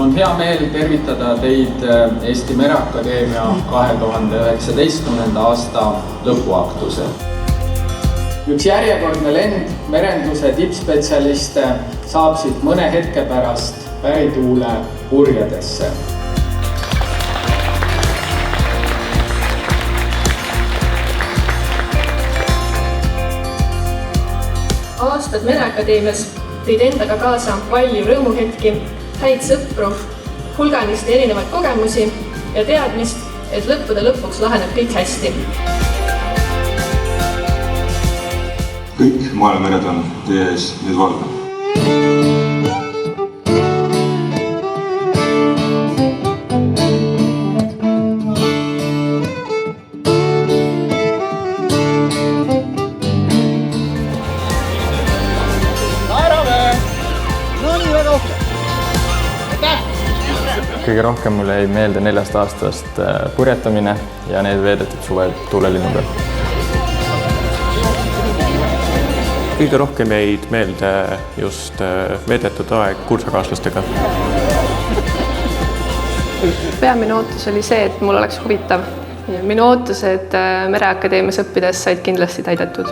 on hea meel tervitada teid Eesti Mereakadeemia 2019. aasta lõpuaktusel. Üks järjekordne lend merenduse tippspetsialiste saab siit mõne hetke pärast pärituule purjedesse. Aastad Mereakadeemias tõid endaga kaasa palju rõõmuhetki, häid sõpru, hulganisti erinevaid kogemusi ja teadmist, et lõppude lõpuks laheneb kõik hästi. Kõik maailmamered on teie ees nüüd valge. Kõige rohkem mulle jäi meelde 4 aastast purjetamine ja need veedetud suvel tuulelinnu peal. Kõige rohkem jäid meelde just veedetud aeg kursakaaslastega. Peamine ootus oli see, et mul oleks huvitav. Minu ootused Mereakadeemias õppides said kindlasti täidetud.